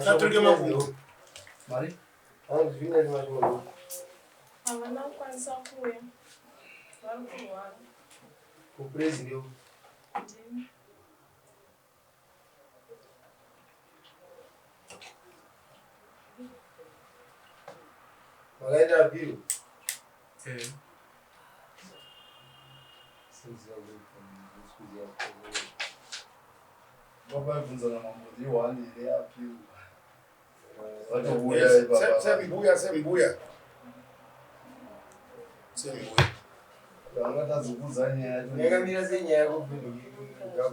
Saturike mabudu. Mari? Zvine mashoko. Havana kukwanisa kuuya. Vari kurwara. Kuprezi ndio. Ndini. Wakaenda wapi? Baba vunza na mambo ndio wani ile wapi? Sembuya. Wangata zukuzanya yacho. Yakamira senyaya yako kupinduka.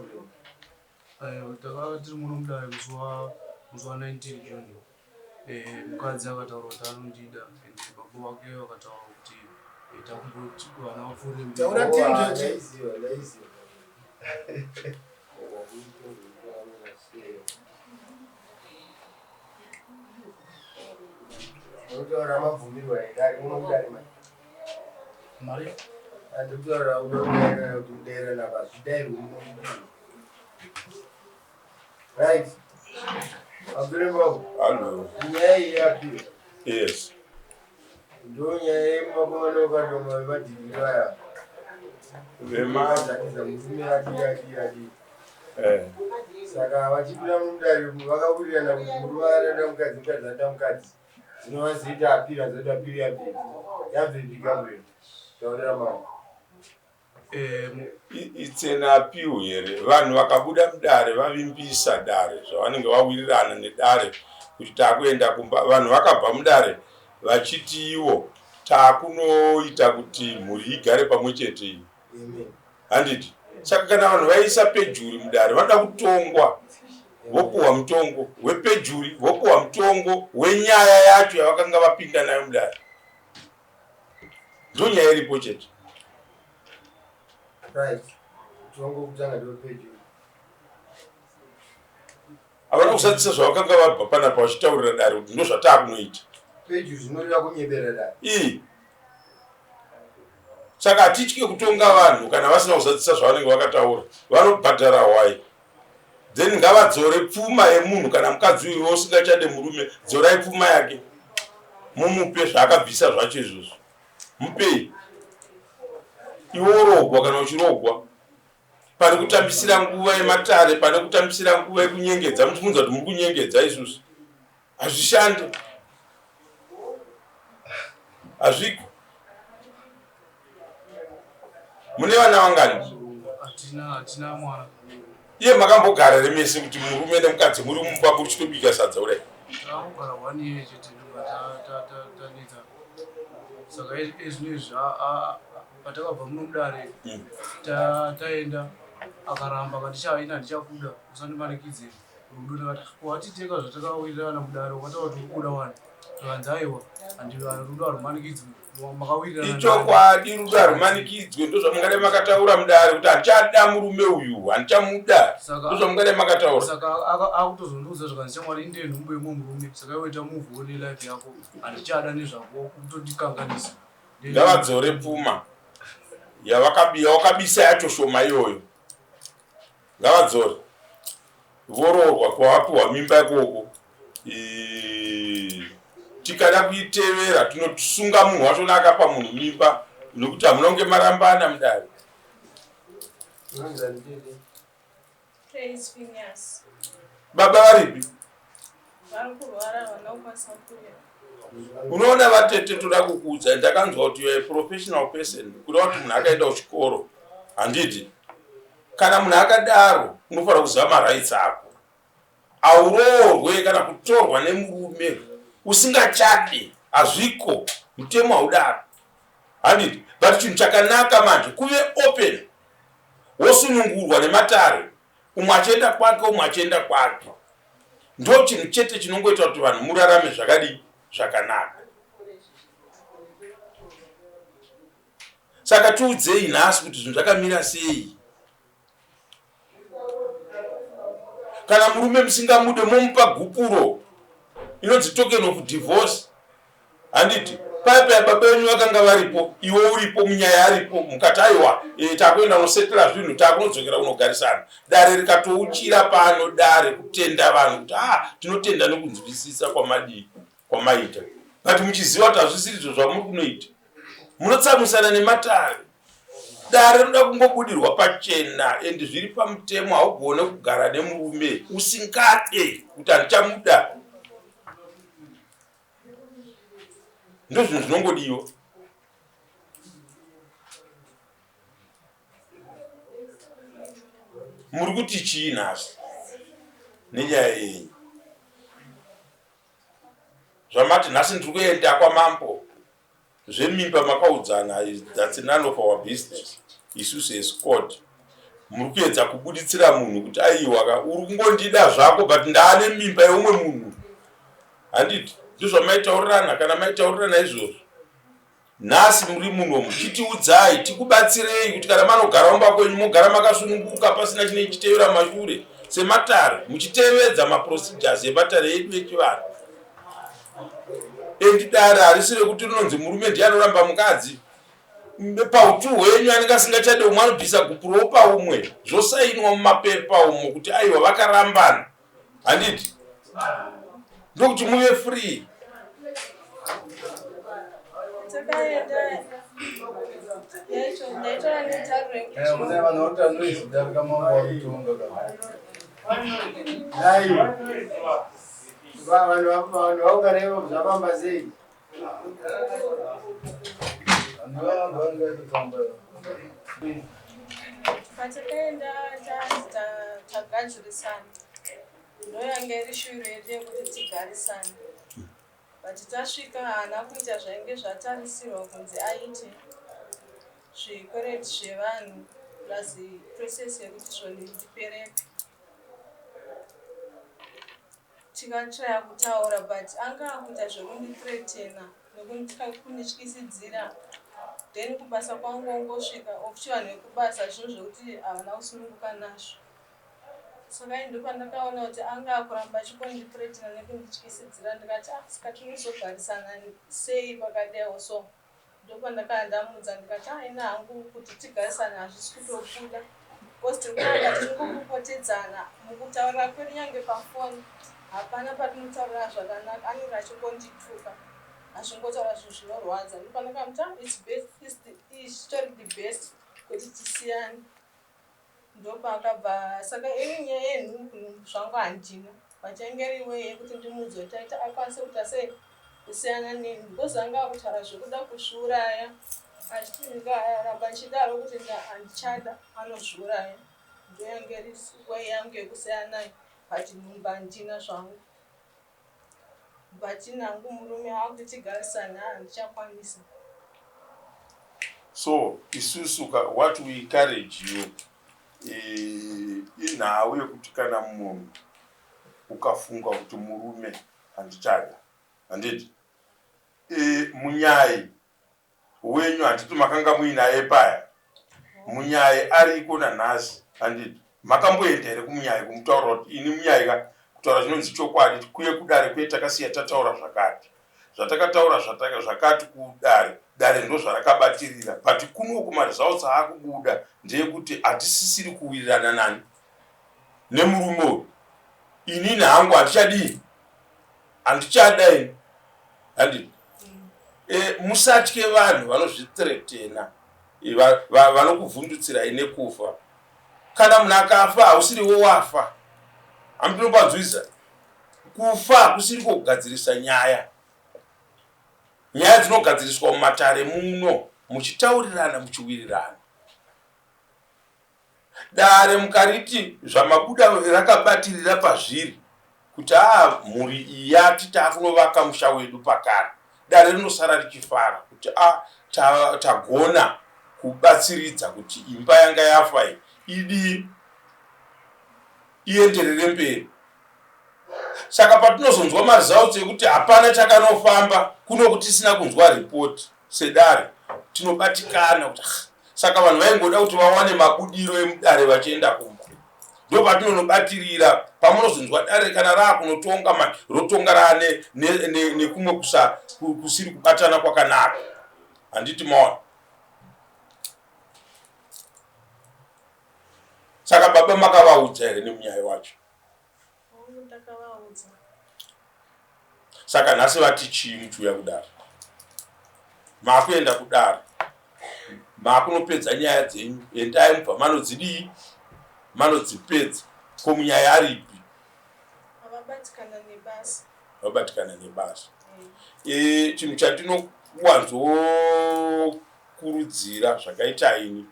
Takava tiri muno mudare muzuva 19 June. Mukadzi akataura kuti anondida ende baba wake vakataura kuti takungoti vana vapfuure mberi. Taura tinje. Utaura mabvumirwa edari unomudari mai. Mari? Andikutaura unomudari kudera nabazvidari unomudari. Right. Abdurembo. Hello. Nyaya yapi? Yes. Ndo nyaya makono kadoma vadivira. Vema Zatiza mutume adi. Saka vachipira mudari vakawirirana kuti muruva anoda mukadzi anoda mukadzi. Zvinovazita apira zoti apiri yapiri. Yabvepi Gabriel. Taurira mama. It's an appeal here. Vanhu vakabuda mudare vavimbisa dare zvavanenge vawirirana nedare kuti takuenda kumba. Vanhu vakabva mudare vachiti ivo takunoita kuti mhuri igare pamwe chete. Handiti. Saka kana vanhu vaisa pejuri mudare vanoda kutongwa. Vopuwa mutongo wepejuri, vopuwa mutongo wenyaya yacho yavakanga vapinda nayo mudare. Ndo nyaya iripo chete. Right. Tongo kutanga ndo pejuri. Havana kusadzisa zvavakanga vabva panapa vachitaurira dare kuti ndo zvatakunoita. Pejuri zvinoreva kunyebera dare. Saka hatityi kutonga vanhu kana vasina kuzadzisa zvavanenge vakataura. Vanobhadhara hwai. Then ngavadzore pfuma yemunhu kana mukadzi uyu usingachade murume, dzorai pfuma yake. Mumupe zvaakabvisa zvacho izvozvo. Mupei. Iwo rogwa kana uchirogwa. Pane kutambisira nguva yematare, pane kutambisira nguva yekunyengedza. Muchifunza kuti muri kunyengedza isusu. Hazvishande. Hazviko. Mune vana vangani? Hatina mwana. Iye makambogara remese kuti murume nemukadzi muri mumba muchitobika sadza kudai. Takagara 1 year chete taneta. Saka izvinezvi patakabva muno mudare taenda akaramba akatichaina ndichakuda usandimanikidze rudo ndakati watiteka zvatakawirana mudare wakataura kuti ukuda wani tikanzi aiwa rudo harumanikidzwi makawirirana. Ichokwadi rudo harumanikidzwe ndozvamungade makataura mudare kuti handichada murume uyu handichamuda ndozvamungade makataura. Saka akutozondiudza zvakanzi shamwari inde nhumbu yemwe murume saka iwoita muvhu one life yako handichada nezvako kutondikanganisa. Ngavadzore pfuma yavakabisa yacho shoma iyoyo. Ngavadzore. Vororwa kwavapiwa mimba ikoko. Tikada kuitevera tinosunga munhu wacho nakapa munhu mimba nokuti hamunonge marambana mudare. Praise Phineas. Baba varipi? Vari kurwara havana kukwanisa kuuya. Unoona vatete toda kukuudza ndakanzwa kuti you're a professional person kuda kuti munhu akaenda kuchikoro. Handiti. Kana munhu akadaro unofanira kuziva marights ako. Auroorwe kana kutorwa nemurume usingachadi. Hazviko. Mutemo haudaro. Handiti. But chinhu chakanaka manje kuve open. Wosunungurwa nematare. Umwe achienda kwake umwe achienda kwake. Ndo chinhu chete chinongoita kuti vanhu murarame zvakadii zvakanaka. Saka tiudzei nhasi kuti zvinhu zvakamira sei. Kana murume musingamude momupa gupuro inonzi token of divorce. Handiti paipa baba wenyu vakanga varipo, iwe uripo, munyaya aripo, mukati aiwa takuenda kunosetera zvinhu takunodzokera kunogarisana. Dare rikatouchira pano, dare kutenda vanhu kuti tinotenda nekunzwisisa kwamaita. But muchiziva kuti hazvisiri izvo zvamuri kunoita, munotsamusana nematare. Dare rinoda kungobudirwa pachena, ende zviri pamutemo. Haugone kugara nemurume usingade kuti handichamuda. Ndo zvinhu zvinongodiwa. Muri kuti chii nhasi nenyaya yenyu? Zvamati nhasi ndiri kuenda kwamambo, zvemimba makaudzana, that's none of our business. Isusu escort muri kuedza kubuditsira munhu kuti aiwa uri kungondida zvako, but ndaane mimba yeumwe munhu. Handiti ndizvo maitaurirana? Kana maitaurirana izvozvo, nhasi muri muno muchitiudzai tikubatsirei kuti kana manogara mumba kwenyu mogara makasununguka pasina chine chitevera mashure sematare, muchitevedza maprocedures ematare edu echivanhu. Endi dare harisire kuti rinonzi murume ndiye anoramba mukadzi. Pautu hwenyu anenge asingachade umwe anobvisa gupuro paumwe, zvosainwa mumapepa umo kuti aiwa vakarambana. Handiti ndokuti muve free. Vanhu vaugarevo zvapamba sei? Patakaenda tagadzirisana, ndoyanga iri shuro yedu yekuti tigarisane. But tasvika haana kuita zvainge zvatarisirwa kunzi aite, zvikwereti zvevanhu plus process yekuti zvoni ndipereke. Tikatraya kutaura, but anga akuita zvekundithreatena nekundityitsidzira. Then kubasa kwangu ngosvika ofuchiwa nekubasa zvinhu zvekuti havana kusununguka nazvo. Saka ndo pandakaona kuti anga akuramba achikundithreatena nekundityisidzira, ndikati saka tinozogarisana sei pakadaiwo so. Ndo pandakandamudza ndikati ina hangu kuti tigarisane hazvisi kutobuda. Because tirikuramba tichingokupotedzana mukutaura kwedu nyange pafoni. Hapana patinotaura zvakanaka, anenge achingondituka. Azvingotaura zvinhu zvinorwadza. Ndopandakamuta it's the best kuti tisiyane. Ndopakabva saka nyaya yenhu zvangu handina. Pachangeriwe yekuti ndimudze taita akwanise kuti sei kusiyana neni. Because anga akutaura zvekuda kuzviuraya. Achiramba nchidaro kuti handichada anozviuraya. Ndoyangeri way yangu yekusiyana naye. But mumbanjina zvangu. But nangu murume akuti tigarisana handichakwanisa. So isusu what we encourage you inhawe yekuti kana munhu ukafunga kuti murume handichada, handiti munyai wenyu handiti makanga muinaye paya, munyai ariko nanhasi, handiti makamboenda here kumunyai kumutaura kuti ini munyai kutaura zvinonzi chokwadi kuye kudare kwe takasiya tataura zvakati zvatakataura zvakati kudare ndo zvarakabatirira, but kuno kumaresults akubuda ndeyekuti hatisisiri kuwirirana nani nemurume. Inini hangu handichadai, handiti musatye vanhu vanozvithreatena, vanokuvhundutsirai nekufa. Kana munhu akafa hausiriwo wafa. Amtinopanzwisa kufa hakusiri kugadzirisa nyaya. Nyaya dzinogadziriswa mumatare muno, muchitaurirana, muchiwirirana. Dare mukariti zvamabuda rakabatirira pazviri kuti mhuri iyi yati takunovaka musha wedu pakare, dare rinosara richifara kuti tagona kubatsiridza kuti imba yanga yafa idi ienderere mberi. Saka patinozonzwa maresults ekuti hapana chakanofamba kuno kuti tisina kunzwa report sedare, tinobatikana kuti saka vanhu vaingoda kuti vawane mabudiro emudare vachienda kumba. ndo patinonobatirira pamunozonzwa dare kana raakunotonga rotonga rane nekumwe kusiri kubatana kwakanaka. Handiti maona. Saka baba makavaudza here nemunyaya wacho? Ndakavaudza. Saka nhasi vati chii muchiuya kudaro? Makuenda kudaro, makunopedza nyaya dzenyu, endai mubva manodzidii, manodzipedza. Ko munyaya aripi? Avabatikana nebasa. Vabatikana nebasa. Chinhu chandinowanzokurudzira zvakaita ini,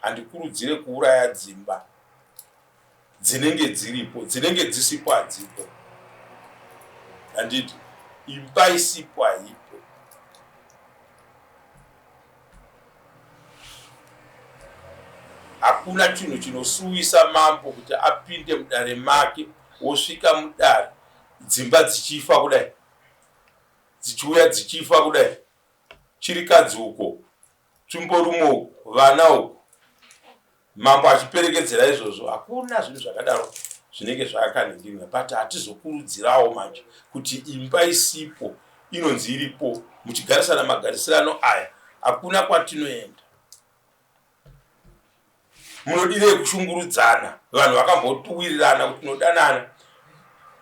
handikurudzire kuuraya dzimba dzinenge dziripo, dzinenge dzisipo hadzipo. Handiti imba isipo haipo. Hakuna chinhu chinosuwisa mambo kuti apinde mudare make, wosvika mudare dzimba dzichifa kudai, dzichiuya dzichifa kudai, chirikadzi uko, tsvimborume uko, vana uko, mambo achiperekedzera izvozvo. Hakuna zvinhu zvakadaro zvinenge zvakakaningirwa. But hatizokurudzirawo manje kuti imba isipo inonzi iripo, muchigarisana magarisirano aya hakuna kwatinoenda. Munodire kushungurudzana, vanhu vakambotuwirirana kuti nodanana.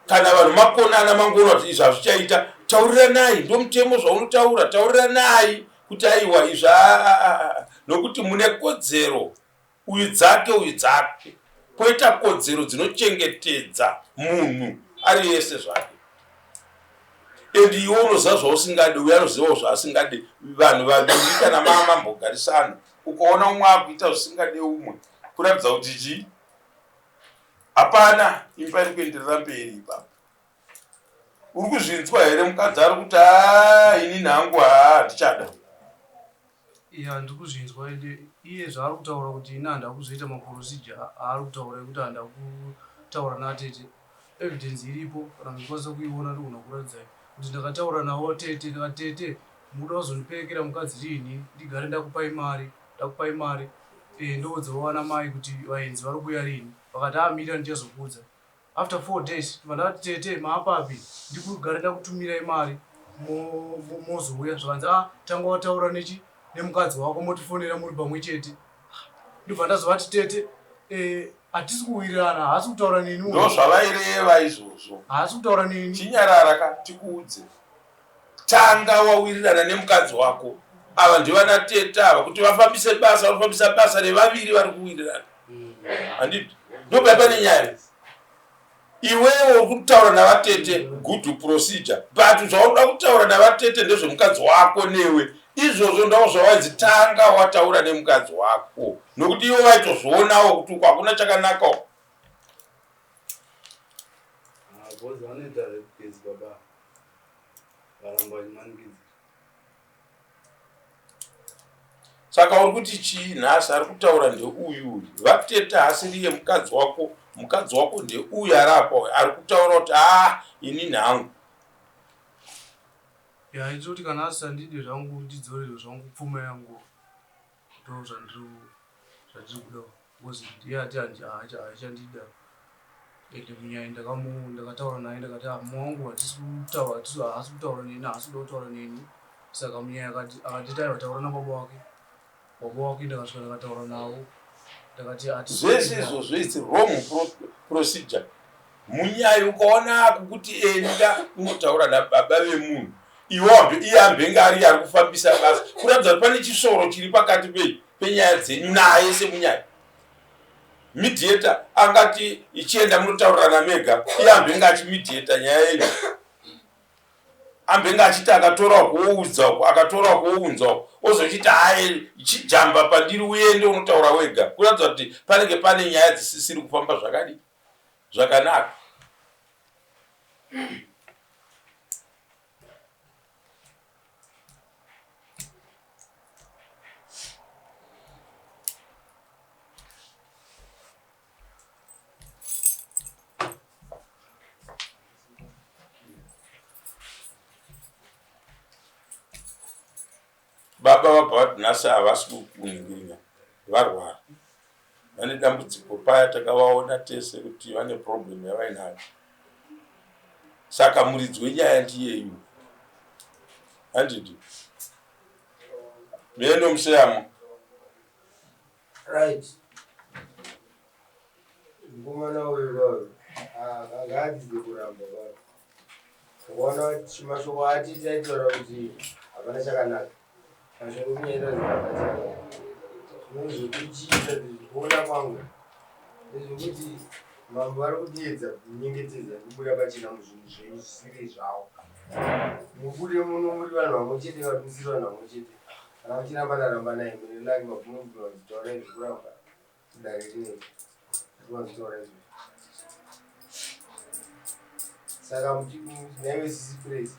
Kana vanhu makonana mangoona kuti izvi hazvichaita, tauriranai, ndo mutemo zvaunotaura, tauriranai kuti aiwa izvi nokuti mune kodzero uyu dzake, poita kodzero dzinochengetedza munhu ari yese zvake. Endi iwe unoziva zvausingade, uye anozivawo zvaasingade. Vanhu vaviri kana mambogarisana, ukaona umwe akuita zvisingade umwe, kuratidza kuti chii? Hapana imba iri kuenderera mberi ipapo. Uri kuzvinzwa here mukadzi ari kuti ini nhangu handichada? Handiri kuzvinzwa ende iye zvaari kutaura kuti ina handa kuzoita maprosija aari kutaura kuti handa kutaura naatete. Evidence iripo kana mukwanisa kuiona ndigona kuratidzai kuti ndakataura nawo tete, ndikatete muda kuzondiperekera mukadzi rini ndigare ndakupai mari ndoudzawo vana mai kuti vaenzi vari kuuya rini, vakati amira ndichazokuudza. After 4 days vandati tete maapapi, ndiri kugara ndakutumirai mari mozouya. Zvakanzi tanga wataura nemukadzi wako motifonera muri pamwe chete. Ndibva ndazovati tete hatisi kuwirirana, haasi kutaura neni. Ndo zvavaireva izvozvo. Haasi kutaura neni. Chinyarara ka tikuudze. Tanga wawirirana nemukadzi wako. Ava ndivana tete ava kuti vafambise basa revaviri vari kuwirirana. Handiti ndo pane nyaya. Iwewe uri kutaura navatete good procedure, but zvaunoda kutaura navatete ndezvemukadzi wako newe. Izvozvo ndavo zvawaidzi tanga wataura nemukadzi wako, nokuti iwe vaitozvionawo kuti hakuna chakanakawo. Bozi vanoita repukezi baba, varamba vachimanikidza. Saka uri kuti chii nhasi ari kutaura ndeuyu, vatete hasiriye mukadzi wako. Mukadzi wako ndeuyu arapo ari kutaura kuti ini nhangu. Itoti kana asandide zvangu ndidzorere zvangu pfuma yangu, ndo zvandiri kuda because ndiye ati haachandida. Ende munyaya ndakataura naye ndakati mwangu haasi kutaura neni, haasi kuda kutaura neni. Saka munyaya akati taura nababa wake ndakasvika ndakataura navo ndakati zvese izvozvo it's wrong procedure. Munyaya ukaona kuti enda unotaura nababa vemunhu, iye ambenge ari kufambisa basa, kuratidza kuti pane chisoro chiri pakati penyaya dzenyu naye semunyaya. Mediator angati ichienda munotaurirana mega, iye ambenge achimediata nyaya yenyu. Ambenge achiti akatora kuounzwa ozochiti ichijamba pandiri uende unotaura wega, kuratidza kuti panenge pane nyaya dzisisiri kufamba zvakanaka. Baba vabva vati nhasi havasi kuningirira, varwara. vane dambudziko paya takavaona tese kuti vane problem yavainayo. Saka muridzi wenyaya ndiyeyu. Handiti mene museyamo right ngomana wewe ngadize kuramba baba kuona mashoko ati taitaura kuti hapana chakanaka mashoko kunyaita zvakachaka zvinozokuchiita kuona kwangu ndezvokuti mambo vari kudeedza kunyengetedza kubuda pachena muzvinhu zvezvisiri zvavo mubude muno muri vanhu vamwe chete vari musiri vanhu vamwe chete kana muchiramba naramba naye mune lake mabvunobvuna vachitaura izvokuramba kudare rinei vachitaura izvo. Saka naive sisi praise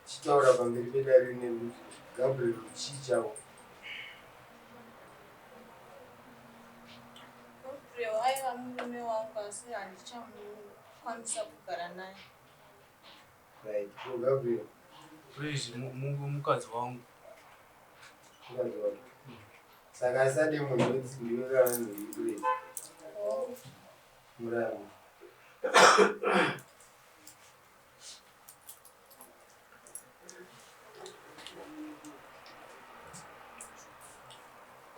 chitaura pamberi pedare rinei kuti Gabriel chii chavo Gabriel aiva murume wangu asi handichamukwanisa kugara naye. right so Gabriel Praise mukadzi wangu. Saka asade munhu wetsindiwe kana nhuipraise murami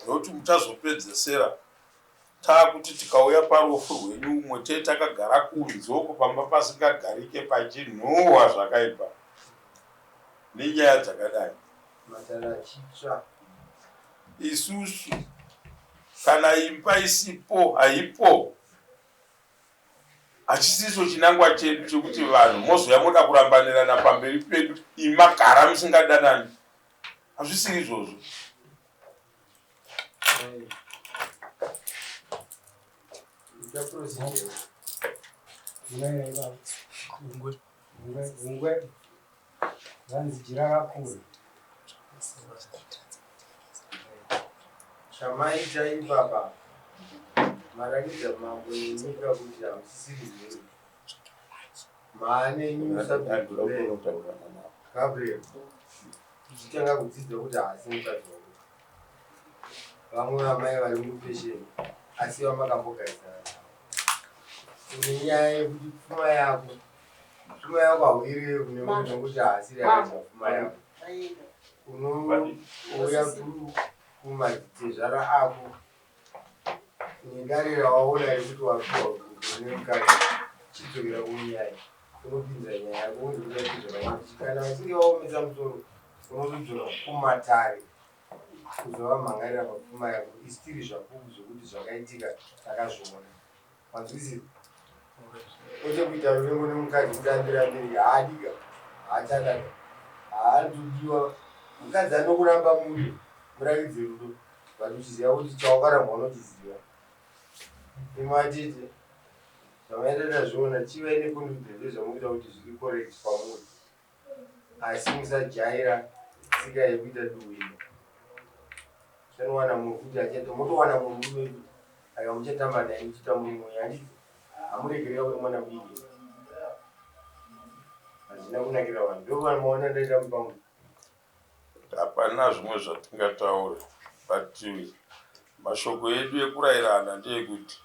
nokuti muchazopedzesera taakuti tikauya parufu rwenyu umwe tee takagara kunzoko pamba pasingagarike pachinhuhwa zvakaipa nenyaya dzakadai. matara chitsva Isusu kana imba isipo haipo, hachisiso chinangwa chedu chekuti vanhu mozoya muda kurambanirana pamberi pedu imagara musingadanani. Hazvisiri izvozvo. Gungwe vanzi jira rakura chamaita ipapa marakidza mambo enyika kuti hamusisiri zvinhu maane nyusa Gabriel tichitanga kudzidza kuti haasi mukadzi wangu. Vamwe vamai vari mupesheni asi vamakambogarisana une nyaya yekuti pfuma yako hauiriwe kune munhu nokuti haasiri akaita pfuma yako unouya kumadzezvara ako nedarira waona rekuti wapiwa kune mukadzi chidzokera kumunyaya unopinza nyaya yako undikudaizvakati kana vachinge vaomesa musoro unotodzoka kumatare kuzova mhangarira papfuma yako isitiri zvapupu zvokuti zvakaitika takazviona wanzwisisa ote kuita ruvengo nemukadzi kuti ambira mberi haadika haachadaka haandidiwa mukadzi anokuramba muri murakidze rudo but uchiziva kuti chawakaramba unochiziva imatete zvamaenderera zviona chivai nekonfidence zvamukuita kuti zviri correct pamuri asi musajaira tsika yekuita duwina chanowana munhu kuti achaita motowana munhu wedu aka muchatamba naye muchiita mumwe handiti hamuregerera kuti mwana mudiki hazvina kunakira vanhu ndo vanhu maona ndaita mupangu hapana zvimwe zvatingataura but mashoko edu ekurayirana ndeyekuti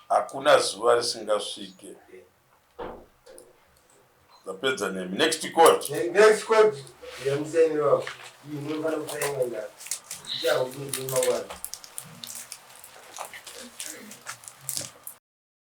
hakuna zuva risingasvike. Zapedza nemi next court yamusainira iyi munofanira kusainwa ichava kuti mangwana